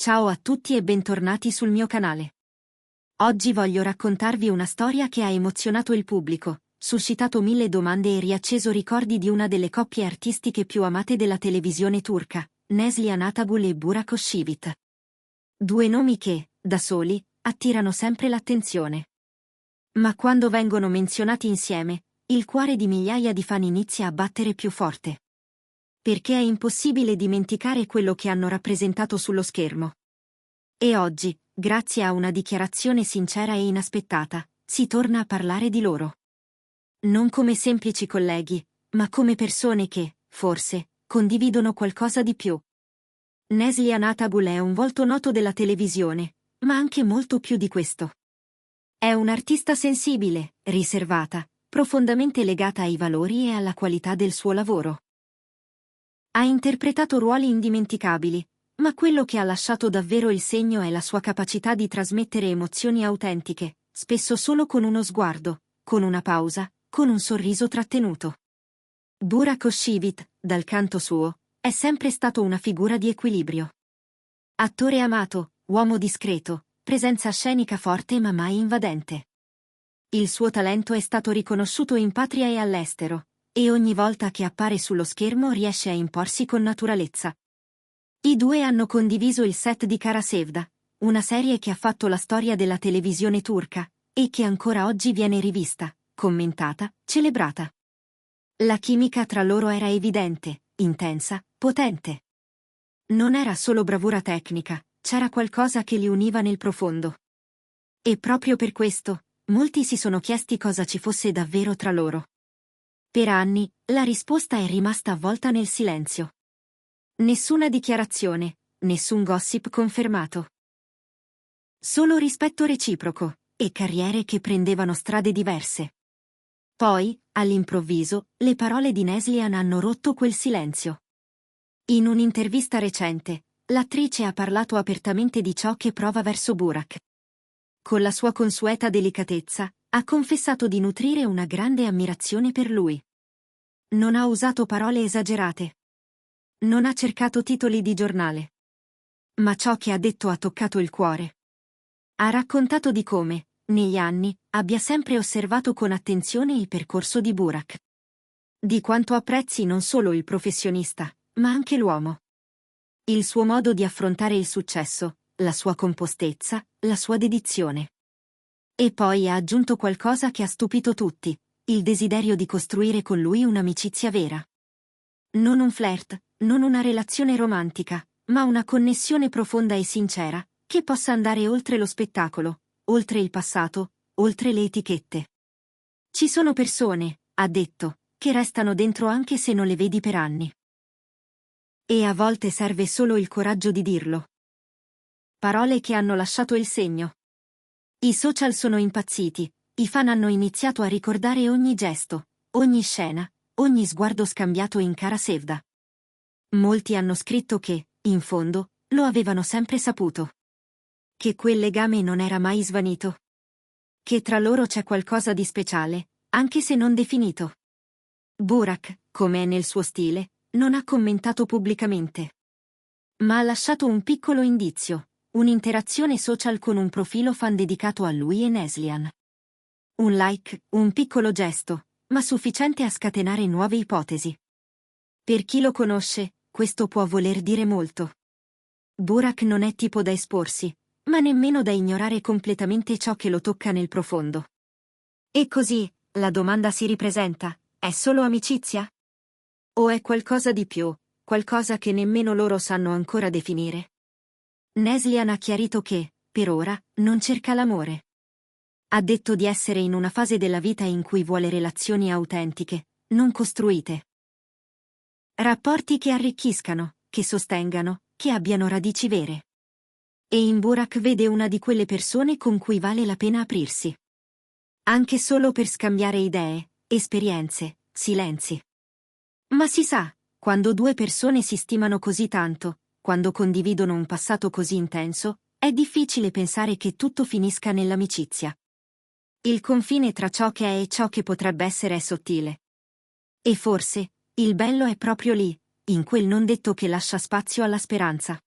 Ciao a tutti e bentornati sul mio canale. Oggi voglio raccontarvi una storia che ha emozionato il pubblico, suscitato mille domande e riacceso ricordi di una delle coppie artistiche più amate della televisione turca, Neslihan Atagul e Burak Özçivit. Due nomi che, da soli, attirano sempre l'attenzione. Ma quando vengono menzionati insieme, il cuore di migliaia di fan inizia a battere più forte. Perché è impossibile dimenticare quello che hanno rappresentato sullo schermo. E oggi, grazie a una dichiarazione sincera e inaspettata, si torna a parlare di loro. Non come semplici colleghi, ma come persone che, forse, condividono qualcosa di più. Neslihan Atagul è un volto noto della televisione, ma anche molto più di questo. È un'artista sensibile, riservata, profondamente legata ai valori e alla qualità del suo lavoro. Ha interpretato ruoli indimenticabili, ma quello che ha lasciato davvero il segno è la sua capacità di trasmettere emozioni autentiche, spesso solo con uno sguardo, con una pausa, con un sorriso trattenuto. Burak Özçivit, dal canto suo, è sempre stato una figura di equilibrio. Attore amato, uomo discreto, presenza scenica forte ma mai invadente. Il suo talento è stato riconosciuto in patria e all'estero, e ogni volta che appare sullo schermo riesce a imporsi con naturalezza. I due hanno condiviso il set di Kara Sevda, una serie che ha fatto la storia della televisione turca, e che ancora oggi viene rivista, commentata, celebrata. La chimica tra loro era evidente, intensa, potente. Non era solo bravura tecnica, c'era qualcosa che li univa nel profondo. E proprio per questo, molti si sono chiesti cosa ci fosse davvero tra loro. Per anni, la risposta è rimasta avvolta nel silenzio. Nessuna dichiarazione, nessun gossip confermato. Solo rispetto reciproco, e carriere che prendevano strade diverse. Poi, all'improvviso, le parole di Neslihan hanno rotto quel silenzio. In un'intervista recente, l'attrice ha parlato apertamente di ciò che prova verso Burak. Con la sua consueta delicatezza, ha confessato di nutrire una grande ammirazione per lui. Non ha usato parole esagerate. Non ha cercato titoli di giornale. Ma ciò che ha detto ha toccato il cuore. Ha raccontato di come, negli anni, abbia sempre osservato con attenzione il percorso di Burak. Di quanto apprezzi non solo il professionista, ma anche l'uomo. Il suo modo di affrontare il successo, la sua compostezza, la sua dedizione. E poi ha aggiunto qualcosa che ha stupito tutti, il desiderio di costruire con lui un'amicizia vera. Non un flirt, non una relazione romantica, ma una connessione profonda e sincera, che possa andare oltre lo spettacolo, oltre il passato, oltre le etichette. Ci sono persone, ha detto, che restano dentro anche se non le vedi per anni. E a volte serve solo il coraggio di dirlo. Parole che hanno lasciato il segno. I social sono impazziti, i fan hanno iniziato a ricordare ogni gesto, ogni scena, ogni sguardo scambiato in Kara Sevda. Molti hanno scritto che, in fondo, lo avevano sempre saputo. Che quel legame non era mai svanito. Che tra loro c'è qualcosa di speciale, anche se non definito. Burak, come è nel suo stile, non ha commentato pubblicamente. Ma ha lasciato un piccolo indizio, un'interazione social con un profilo fan dedicato a lui e Neslihan. Un like, un piccolo gesto, ma sufficiente a scatenare nuove ipotesi. Per chi lo conosce, questo può voler dire molto. Burak non è tipo da esporsi, ma nemmeno da ignorare completamente ciò che lo tocca nel profondo. E così, la domanda si ripresenta, è solo amicizia? O è qualcosa di più, qualcosa che nemmeno loro sanno ancora definire? Neslihan ha chiarito che, per ora, non cerca l'amore. Ha detto di essere in una fase della vita in cui vuole relazioni autentiche, non costruite. Rapporti che arricchiscano, che sostengano, che abbiano radici vere. E in Burak vede una di quelle persone con cui vale la pena aprirsi. Anche solo per scambiare idee, esperienze, silenzi. Ma si sa, quando due persone si stimano così tanto, quando condividono un passato così intenso, è difficile pensare che tutto finisca nell'amicizia. Il confine tra ciò che è e ciò che potrebbe essere è sottile. E forse, il bello è proprio lì, in quel non detto che lascia spazio alla speranza.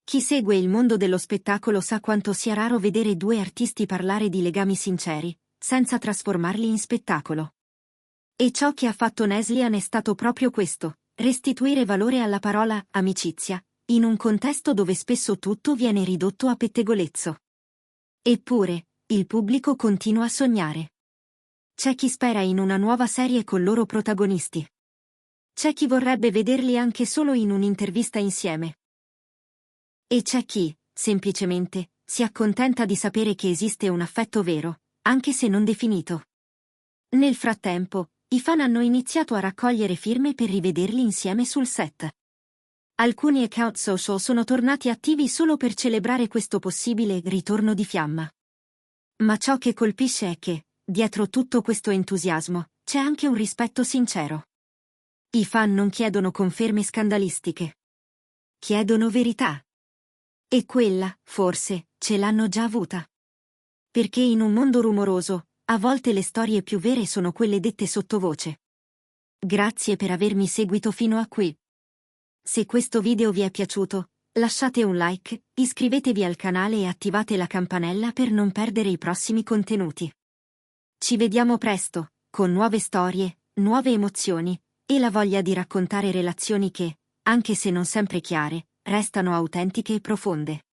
Chi segue il mondo dello spettacolo sa quanto sia raro vedere due artisti parlare di legami sinceri, senza trasformarli in spettacolo. E ciò che ha fatto Neslihan è stato proprio questo, restituire valore alla parola amicizia, in un contesto dove spesso tutto viene ridotto a pettegolezzo. Eppure, il pubblico continua a sognare. C'è chi spera in una nuova serie con loro protagonisti. C'è chi vorrebbe vederli anche solo in un'intervista insieme. E c'è chi, semplicemente, si accontenta di sapere che esiste un affetto vero, anche se non definito. Nel frattempo, i fan hanno iniziato a raccogliere firme per rivederli insieme sul set. Alcuni account social sono tornati attivi solo per celebrare questo possibile ritorno di fiamma. Ma ciò che colpisce è che, dietro tutto questo entusiasmo, c'è anche un rispetto sincero. I fan non chiedono conferme scandalistiche. Chiedono verità. E quella, forse, ce l'hanno già avuta. Perché in un mondo rumoroso, a volte le storie più vere sono quelle dette sottovoce. Grazie per avermi seguito fino a qui. Se questo video vi è piaciuto, lasciate un like, iscrivetevi al canale e attivate la campanella per non perdere i prossimi contenuti. Ci vediamo presto, con nuove storie, nuove emozioni, e la voglia di raccontare relazioni che, anche se non sempre chiare, restano autentiche e profonde.